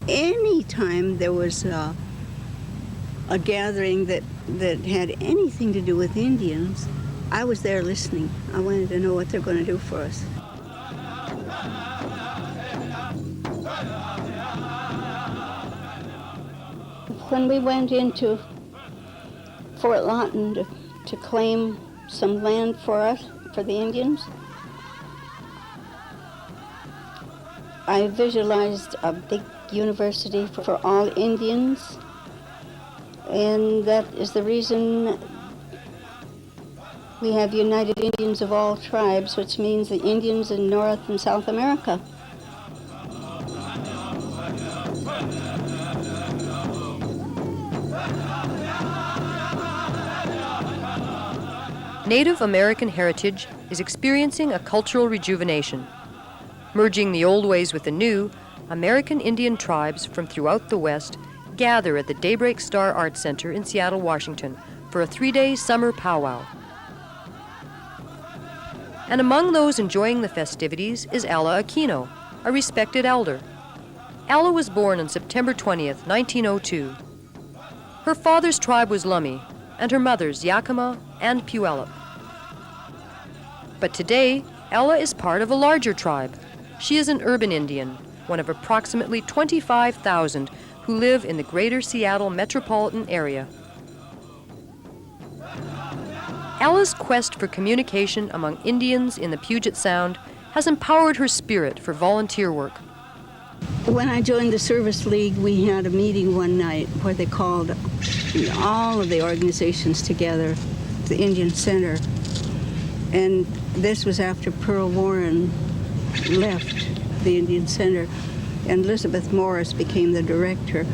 any time there was a gathering that had anything to do with Indians, I was there listening. I wanted to know what they're going to do for us. When we went into Fort Lawton to claim some land for us, for the Indians, I visualized a big university for all Indians, and that is the reason we have United Indians of all tribes, which means the Indians in North and South America. Native American heritage is experiencing a cultural rejuvenation. Merging the old ways with the new, American Indian tribes from throughout the West gather at the Daybreak Star Arts Center in Seattle, Washington for a 3-day summer powwow. And among those enjoying the festivities is Ella Aquino, a respected elder. Ella was born on September 20th, 1902. Her father's tribe was Lummi, and her mother's Yakima and Puyallup. But today, Ella is part of a larger tribe. She is an urban Indian, one of approximately 25,000 who live in the greater Seattle metropolitan area. Ella's quest for communication among Indians in the Puget Sound has empowered her spirit for volunteer work. When I joined the Service League, we had a meeting one night where they called all of the organizations together, the Indian Center. And this was after Pearl Warren left the Indian Center, and Elizabeth Morris became the director.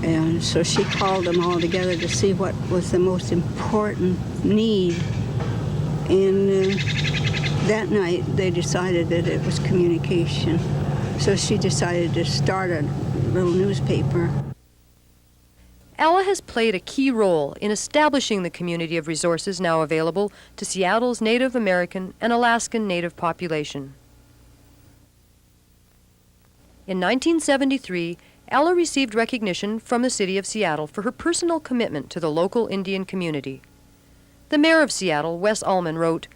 And so she called them all together to see what was the most important need. And that night, they decided that it was communication. So she decided to start a little newspaper. Ella has played a key role in establishing the community of resources now available to Seattle's Native American and Alaskan Native population. In 1973, Ella received recognition from the City of Seattle for her personal commitment to the local Indian community. The Mayor of Seattle, Wes Ullman, wrote,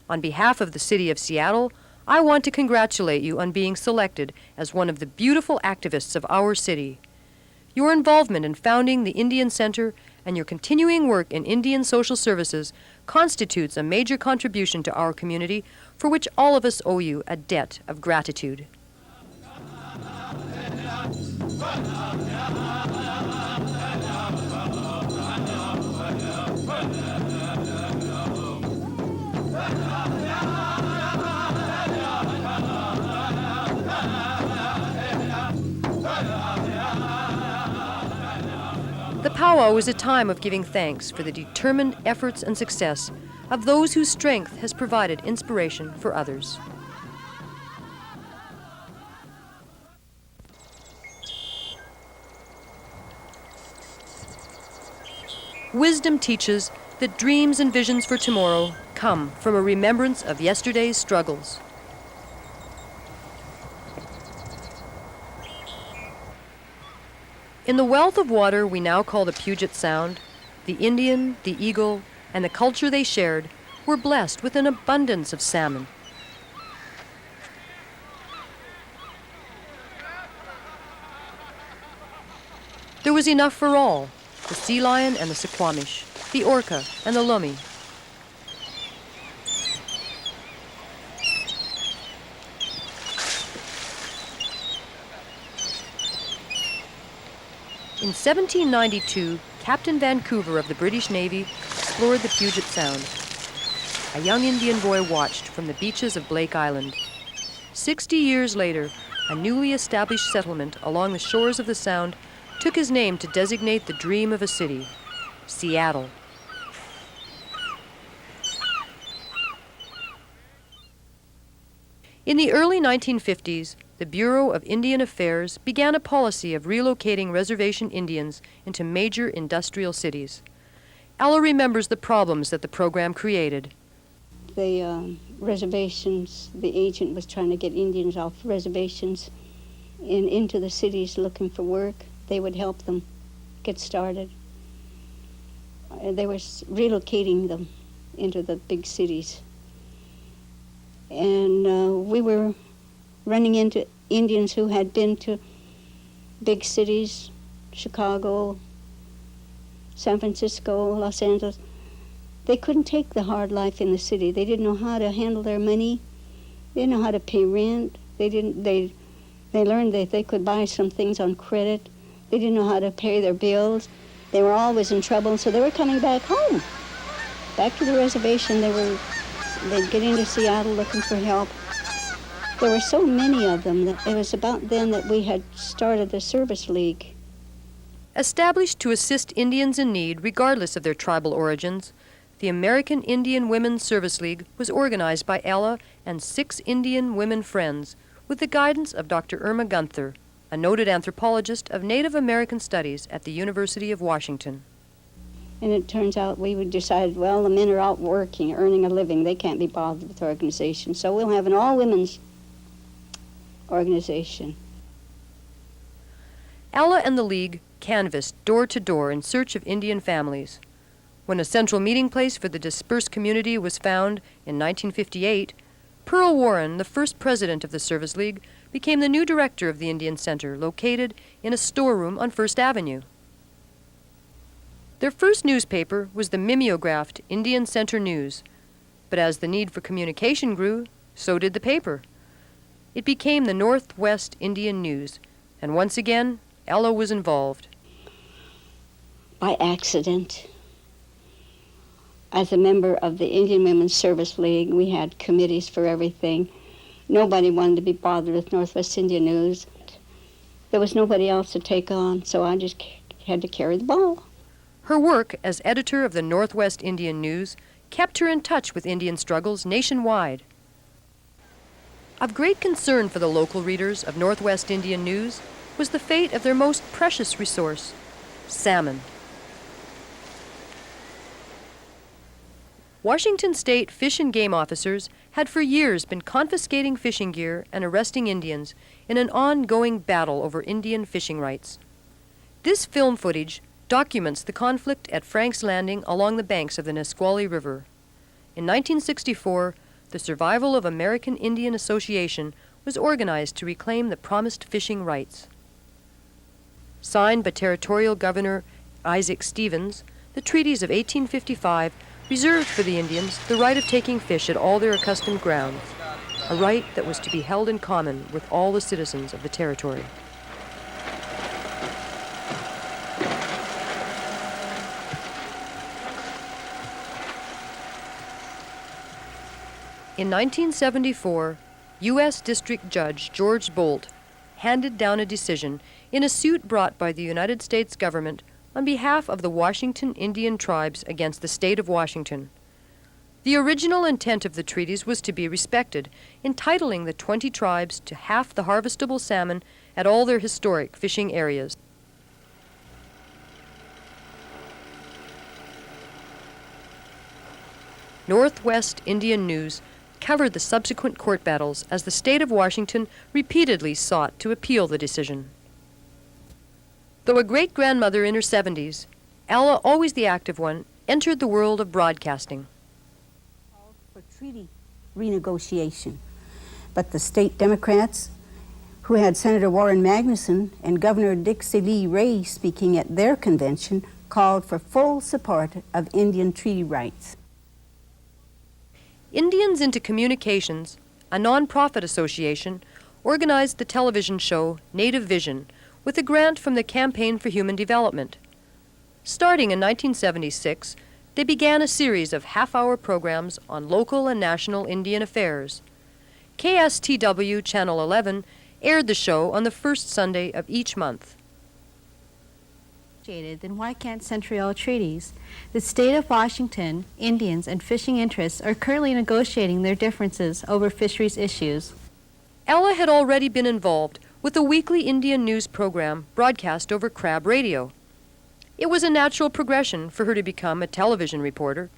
"On behalf of the City of Seattle, I want to congratulate you on being selected as one of the beautiful activists of our city. Your involvement in founding the Indian Center and your continuing work in Indian social services constitutes a major contribution to our community for which all of us owe you a debt of gratitude." The powwow is a time of giving thanks for the determined efforts and success of those whose strength has provided inspiration for others. Wisdom teaches that dreams and visions for tomorrow come from a remembrance of yesterday's struggles. In the wealth of water we now call the Puget Sound, the Indian, the Eagle, and the culture they shared were blessed with an abundance of salmon. There was enough for all, the sea lion and the Suquamish, the orca and the lummi. In 1792, Captain Vancouver of the British Navy explored the Puget Sound. A young Indian boy watched from the beaches of Blake Island. 60 years later, a newly established settlement along the shores of the Sound took his name to designate the dream of a city, Seattle. In the early 1950s, the Bureau of Indian Affairs began a policy of relocating reservation Indians into major industrial cities. Ella remembers the problems that the program created. The reservations, the agent was trying to get Indians off reservations, into the cities looking for work. They would help them get started. They were relocating them into the big cities. And we were running into Indians who had been to big cities, Chicago, San Francisco, Los Angeles. They couldn't take the hard life in the city. They didn't know how to handle their money. They didn't know how to pay rent. They learned that they could buy some things on credit. They didn't know how to pay their bills. They were always in trouble, so they were coming back home, back to the reservation. They'd get into Seattle looking for help. There were so many of them that it was about then that we had started the Service League. Established to assist Indians in need regardless of their tribal origins, the American Indian Women's Service League was organized by Ella and 6 Indian women friends with the guidance of Dr. Irma Gunther, a noted anthropologist of Native American Studies at the University of Washington. And it turns out we would decide, well, the men are out working, earning a living. They can't be bothered with organization. So we'll have an all-women's organization. Ella and the League canvassed door to door in search of Indian families. When a central meeting place for the dispersed community was found in 1958, Pearl Warren, the first president of the Service League, became the new director of the Indian Center, located in a storeroom on First Avenue. Their first newspaper was the mimeographed Indian Center News, but as the need for communication grew, so did the paper. It became the Northwest Indian News, and once again, Ella was involved. By accident, as a member of the Indian Women's Service League, we had committees for everything. Nobody wanted to be bothered with Northwest Indian News. There was nobody else to take on, so I just had to carry the ball. Her work as editor of the Northwest Indian News kept her in touch with Indian struggles nationwide. Of great concern for the local readers of Northwest Indian News was the fate of their most precious resource, salmon. Washington State Fish and Game officers had for years been confiscating fishing gear and arresting Indians in an ongoing battle over Indian fishing rights. This film footage documents the conflict at Frank's Landing along the banks of the Nisqually River. In 1964, the Survival of American Indian Association was organized to reclaim the promised fishing rights. Signed by Territorial Governor Isaac Stevens, the treaties of 1855 reserved for the Indians the right of taking fish at all their accustomed grounds, a right that was to be held in common with all the citizens of the territory. In 1974, U.S. District Judge George Bolt handed down a decision in a suit brought by the United States government on behalf of the Washington Indian tribes against the state of Washington. The original intent of the treaties was to be respected, entitling the 20 tribes to half the harvestable salmon at all their historic fishing areas. Northwest Indian News covered the subsequent court battles as the state of Washington repeatedly sought to appeal the decision. Though a great-grandmother in her 70s, Ella, always the active one, entered the world of broadcasting. For treaty renegotiation, but the state Democrats, who had Senator Warren Magnuson and Governor Dixie Lee Ray speaking at their convention, called for full support of Indian treaty rights. Indians into Communications, a nonprofit association, organized the television show Native Vision with a grant from the Campaign for Human Development. Starting in 1976, they began a series of half-hour programs on local and national Indian affairs. KSTW Channel 11 aired the show on the first Sunday of each month. Then why can't Central treaties? The state of Washington, Indians, and fishing interests are currently negotiating their differences over fisheries issues. Ella had already been involved with a weekly Indian news program broadcast over Crab Radio. It was a natural progression for her to become a television reporter.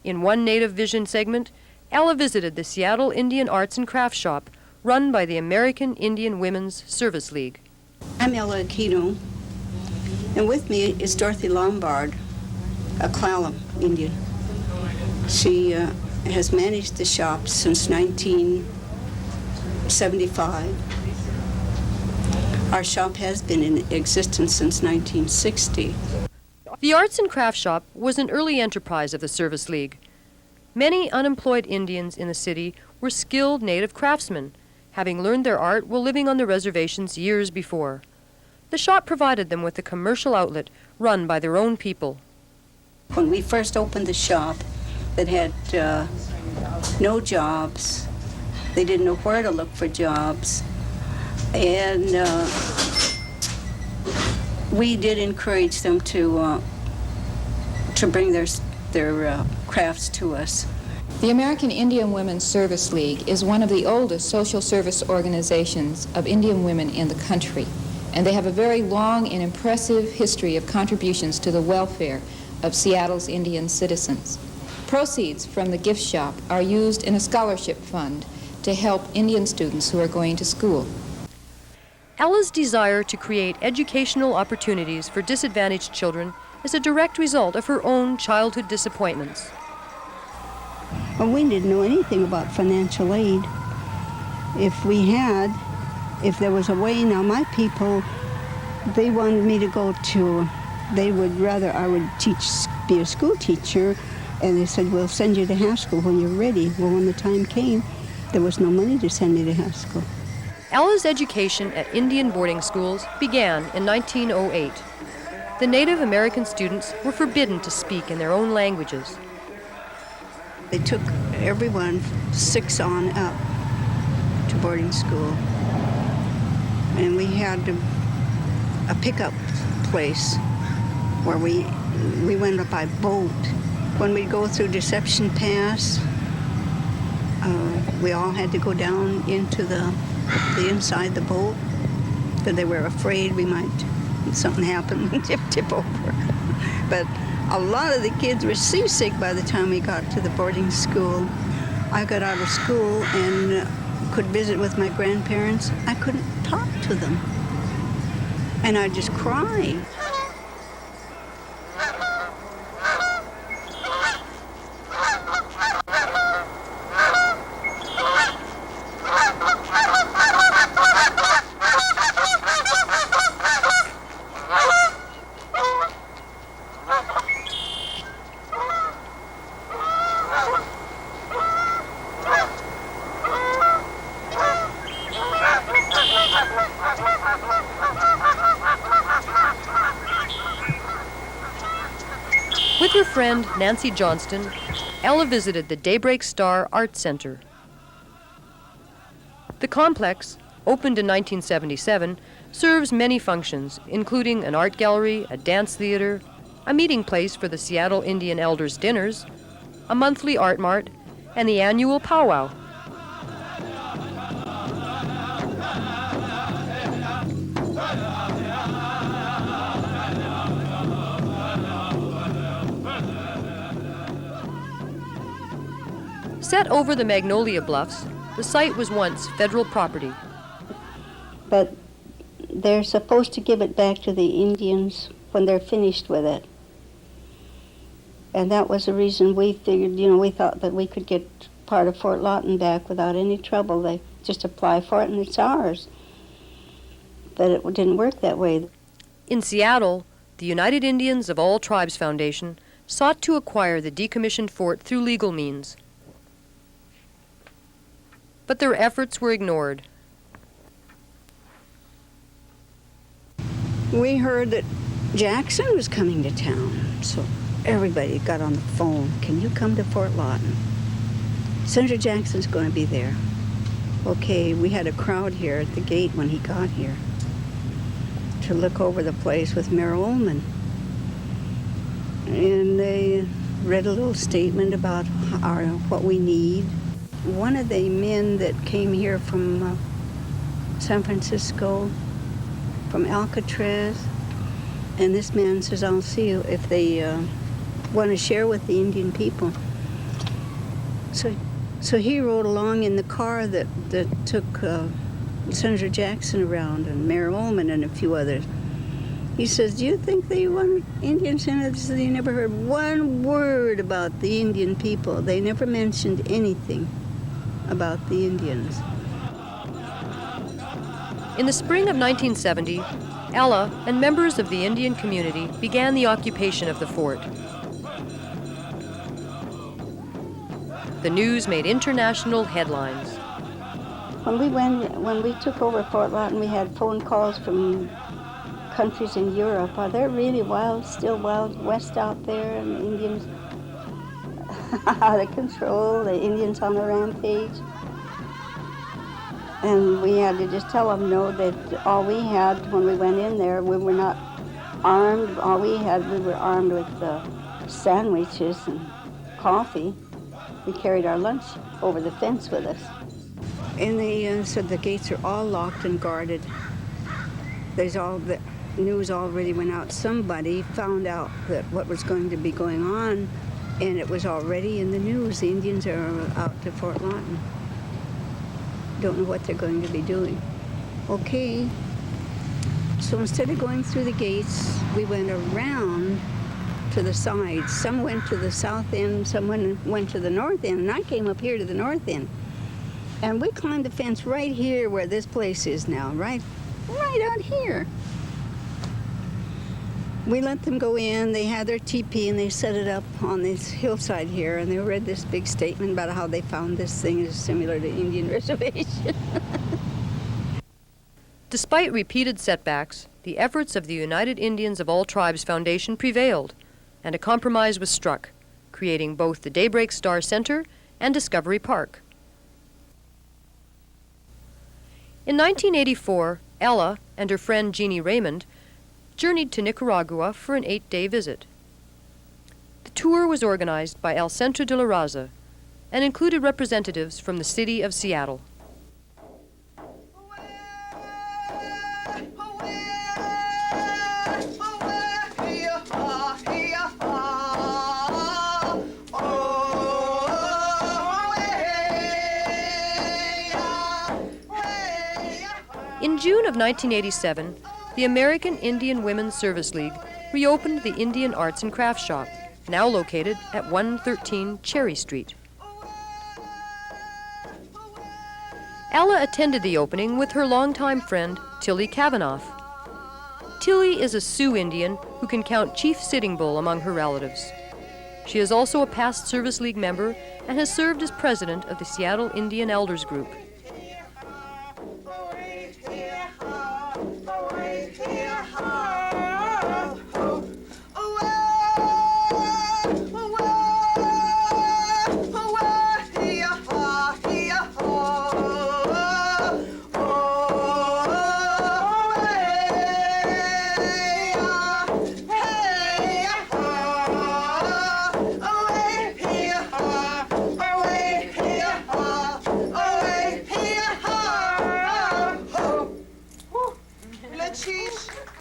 In one Native Vision segment, Ella visited the Seattle Indian Arts and Crafts Shop, run by the American Indian Women's Service League. I'm Ella Aquino, and with me is Dorothy Lombard, a Clallam Indian. She has managed the shop since 1975. Our shop has been in existence since 1960. The Arts and Crafts Shop was an early enterprise of the Service League. Many unemployed Indians in the city were skilled native craftsmen, having learned their art while living on the reservations years before. The shop provided them with a commercial outlet run by their own people. When we first opened the shop, that had no jobs. They didn't know where to look for jobs. And we did encourage them to bring their crafts to us. The American Indian Women's Service League is one of the oldest social service organizations of Indian women in the country, and they have a very long and impressive history of contributions to the welfare of Seattle's Indian citizens. Proceeds from the gift shop are used in a scholarship fund to help Indian students who are going to school. Ella's desire to create educational opportunities for disadvantaged children is a direct result of her own childhood disappointments. Well, we didn't know anything about financial aid. If there was a way, now my people, they wanted me to go to, they would rather I would be a school teacher, and they said, we'll send you to high school when you're ready. Well, when the time came, there was no money to send me to high school. Ella's education at Indian boarding schools began in 1908. The Native American students were forbidden to speak in their own languages. They took everyone 6 on up to boarding school. And we had a pickup place where we went up by boat. When we go through Deception Pass, we all had to go down into the inside the boat, because they were afraid something happened and tip over. But a lot of the kids were seasick by the time we got to the boarding school. I got out of school and could visit with my grandparents. I couldn't talk to them, and I'd just cry. With her friend Nancy Johnston, Ella visited the Daybreak Star Art Center. The complex, opened in 1977, serves many functions, including an art gallery, a dance theater, a meeting place for the Seattle Indian Elders' dinners, a monthly art mart, and the annual Pow Wow. Set over the Magnolia Bluffs, the site was once federal property. But they're supposed to give it back to the Indians when they're finished with it. And that was the reason we figured, we thought that we could get part of Fort Lawton back without any trouble. They just apply for it and it's ours. But it didn't work that way. In Seattle, the United Indians of All Tribes Foundation sought to acquire the decommissioned fort through legal means. But their efforts were ignored. We heard that Jackson was coming to town, so everybody got on the phone. Can you come to Fort Lawton? Senator Jackson's going to be there. Okay, we had a crowd here at the gate when he got here to look over the place with Mayor Ullman. And they read a little statement about what we need. One of the men that came here from San Francisco, from Alcatraz, and this man says, I'll see you if they want to share with the Indian people. So So he rode along in the car that took Senator Jackson around and Mayor Ullman and a few others. He says, do you think they want Indian senators? They never heard one word about the Indian people. They never mentioned anything about the Indians. In the spring of 1970, Ella and members of the Indian community began the occupation of the fort. The news made international headlines. When we took over Fort Lawton, we had phone calls from countries in Europe. Are there really still wild west out there, and the Indians out of control, the Indians on a rampage? And we had to just tell them no, that all we had when we went in there, we were not armed. All we were armed with sandwiches and coffee. We carried our lunch over the fence with us. And they said the gates are all locked and guarded. The news already went out. Somebody found out that what was going to be going on, and it was already in the news. The Indians are out to Fort Lawton. Don't know what they're going to be doing. Okay, so instead of going through the gates, we went around to the sides. Some went to the south end, some went to the north end, and I came up here to the north end. And we climbed the fence right here where this place is now, right out here. We let them go in. They had their teepee and they set it up on this hillside here, and they read this big statement about how they found this thing is similar to Indian reservation. Despite repeated setbacks, the efforts of the United Indians of All Tribes Foundation prevailed, and a compromise was struck, creating both the Daybreak Star Center and Discovery Park. In 1984, Ella and her friend Jeannie Raymond journeyed to Nicaragua for an 8-day visit. The tour was organized by El Centro de la Raza and included representatives from the city of Seattle. In June of 1987, the American Indian Women's Service League reopened the Indian Arts and Crafts Shop, now located at 113 Cherry Street. Ella attended the opening with her longtime friend, Tilly Kavanaugh. Tilly is a Sioux Indian who can count Chief Sitting Bull among her relatives. She is also a past Service League member and has served as president of the Seattle Indian Elders Group.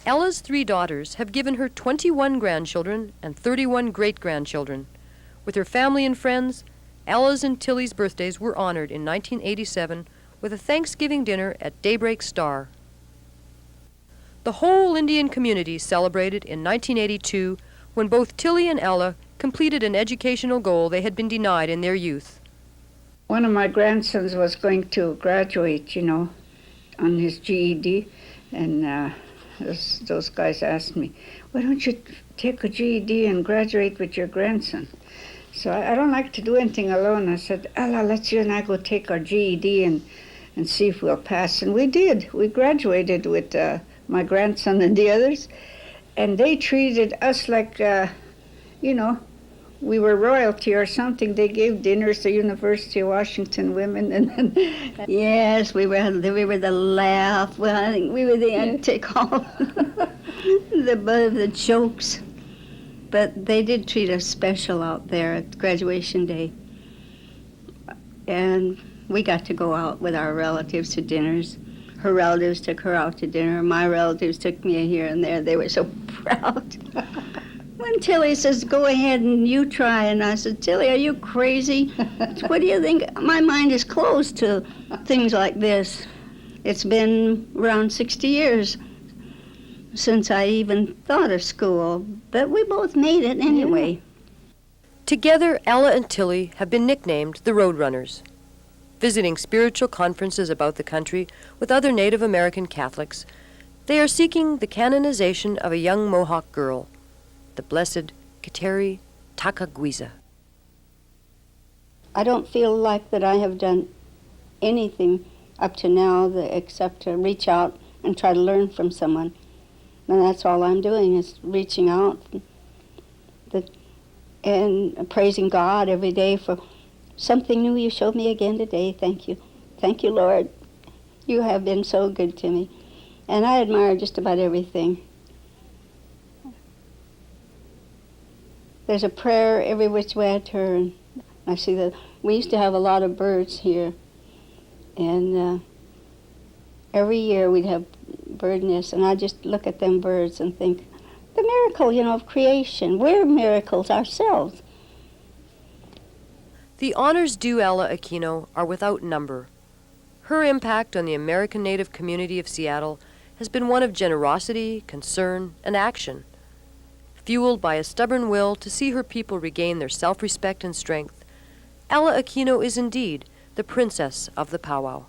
Ella's 3 daughters have given her 21 grandchildren and 31 great-grandchildren. With her family and friends, Ella's and Tilly's birthdays were honored in 1987 with a Thanksgiving dinner at Daybreak Star. The whole Indian community celebrated in 1982 when both Tilly and Ella completed an educational goal they had been denied in their youth. One of my grandsons was going to graduate, on his GED, and those guys asked me, why don't you take a GED and graduate with your grandson? So I don't like to do anything alone. I said, Ella, let's you and I go take our GED and see if we'll pass. And we did. We graduated with my grandson and the others. And they treated us like, we were royalty or something. They gave dinners to University of Washington women. And yes, we were the laugh. Well, I think we were the take all the butt of the jokes. But they did treat us special out there at graduation day. And we got to go out with our relatives to dinners. Her relatives took her out to dinner. My relatives took me here and there. They were so proud. When And Tilly says, go ahead and you try. And I said, Tilly, are you crazy? What do you think? My mind is closed to things like this. It's been around 60 years since I even thought of school, but we both made it anyway. Together, Ella and Tilly have been nicknamed the Roadrunners. Visiting spiritual conferences about the country with other Native American Catholics, they are seeking the canonization of a young Mohawk girl, the Blessed Kateri Takaguiza. I don't feel like that I have done anything up to now except to reach out and try to learn from someone. And that's all I'm doing is reaching out and praising God every day for something new you showed me again today. Thank you. Thank you, Lord. You have been so good to me. And I admire just about everything. There's a prayer every which way I turn. I see that we used to have a lot of birds here. And every year we'd have bird nests, and I just look at them birds and think, the miracle, of creation. We're miracles ourselves. The honors due Ella Aquino are without number. Her impact on the American Native community of Seattle has been one of generosity, concern, and action. Fueled by a stubborn will to see her people regain their self-respect and strength, Ella Aquino is indeed the princess of the Pow Wow.